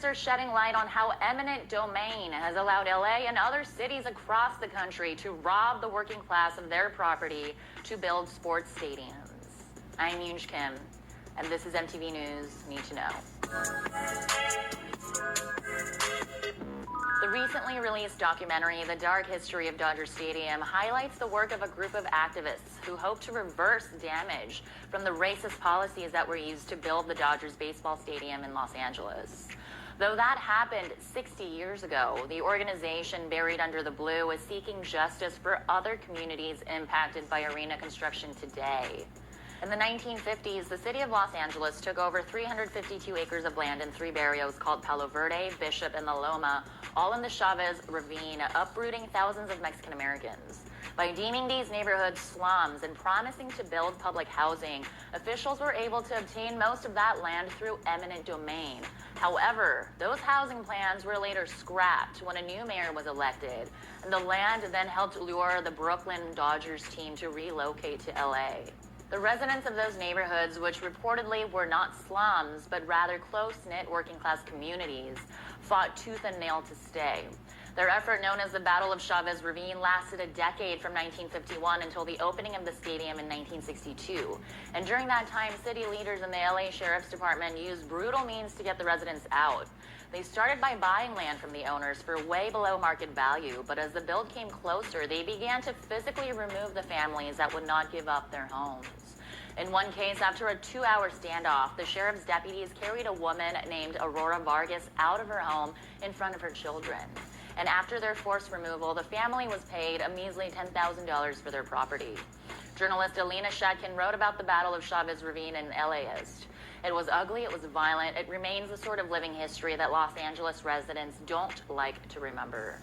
leaders are shedding light on how eminent domain has allowed LA and other cities across the country to rob the working class of their property to build sports stadiums. I'm Yoonj Kim, and this is MTV News Need to Know. The recently released documentary, The Dark History of Dodger Stadium, highlights the work of a group of activists who hope to reverse damage from the racist policies that were used to build the Dodgers baseball stadium in Los Angeles. Though that happened 60 years ago, the organization Buried Under the Blue is seeking justice for other communities impacted by arena construction today. In the 1950s, the city of Los Angeles took over 352 acres of land in three barrios called Palo Verde, Bishop, and La Loma, all in the Chavez Ravine, uprooting thousands of Mexican Americans. By deeming these neighborhoods slums and promising to build public housing, officials were able to obtain most of that land through eminent domain. However, those housing plans were later scrapped when a new mayor was elected, and the land then helped lure the Brooklyn Dodgers team to relocate to LA. The residents of those neighborhoods, which reportedly were not slums, but rather close-knit working-class communities, fought tooth and nail to stay. Their effort, known as the Battle of Chavez Ravine, lasted a decade from 1951 until the opening of the stadium in 1962. And during that time, city leaders and the LA Sheriff's Department used brutal means to get the residents out. They started by buying land from the owners for way below market value, but as the build came closer, they began to physically remove the families that would not give up their homes. In one case, after a 2-hour standoff, the sheriff's deputies carried a woman named Aurora Vargas out of her home in front of her children. And after their forced removal, the family was paid a measly $10,000 for their property. Journalist Alina Shetkin wrote about the Battle of Chavez Ravine in LAist. It was ugly, it was violent, it remains the sort of living history that Los Angeles residents don't like to remember.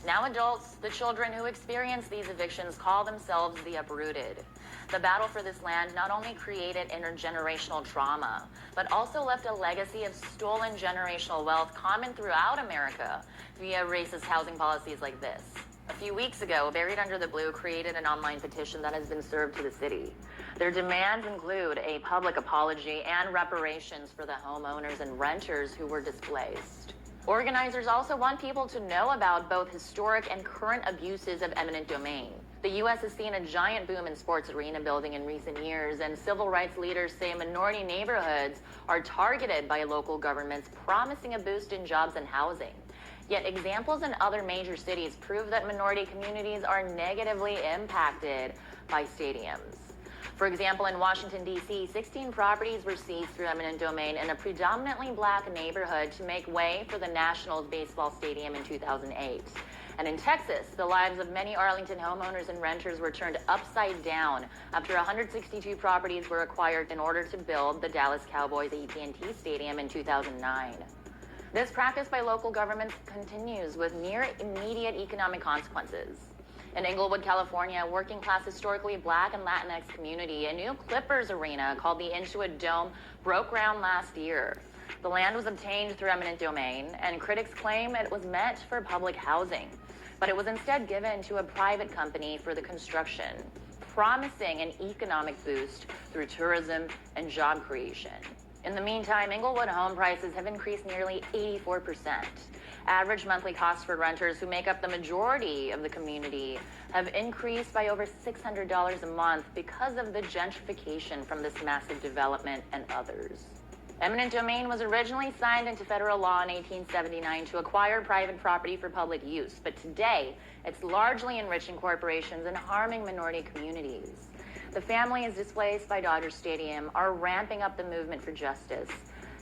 Now adults, the children who experience these evictions, call themselves the uprooted. The battle for this land not only created intergenerational trauma, but also left a legacy of stolen generational wealth common throughout America via racist housing policies like this. A few weeks ago, Buried Under the Blue created an online petition that has been served to the city. Their demands include a public apology and reparations for the homeowners and renters who were displaced. Organizers also want people to know about both historic and current abuses of eminent domain. The U.S. has seen a giant boom in sports arena building in recent years, and civil rights leaders say minority neighborhoods are targeted by local governments, promising a boost in jobs and housing. Yet examples in other major cities prove that minority communities are negatively impacted by stadiums. For example, in Washington, D.C., 16 properties were seized through eminent domain in a predominantly black neighborhood to make way for the Nationals baseball stadium in 2008. And in Texas, the lives of many Arlington homeowners and renters were turned upside down after 162 properties were acquired in order to build the Dallas Cowboys AT&T Stadium in 2009. This practice by local governments continues with near immediate economic consequences. In Inglewood, California, a working-class, historically black and Latinx community, a new Clippers arena called the Intuit Dome broke ground last year. The land was obtained through eminent domain, and critics claim it was meant for public housing, but it was instead given to a private company for the construction, promising an economic boost through tourism and job creation. In the meantime, Inglewood home prices have increased nearly 84%. Average monthly costs for renters, who make up the majority of the community, have increased by over $600 a month because of the gentrification from this massive development and others. Eminent domain was originally signed into federal law in 1879 to acquire private property for public use, but today it's largely enriching corporations and harming minority communities. The families displaced by Dodger Stadium are ramping up the movement for justice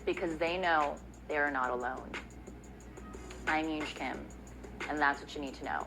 because they know they are not alone. I'm Yoonj Kim, and that's what you need to know.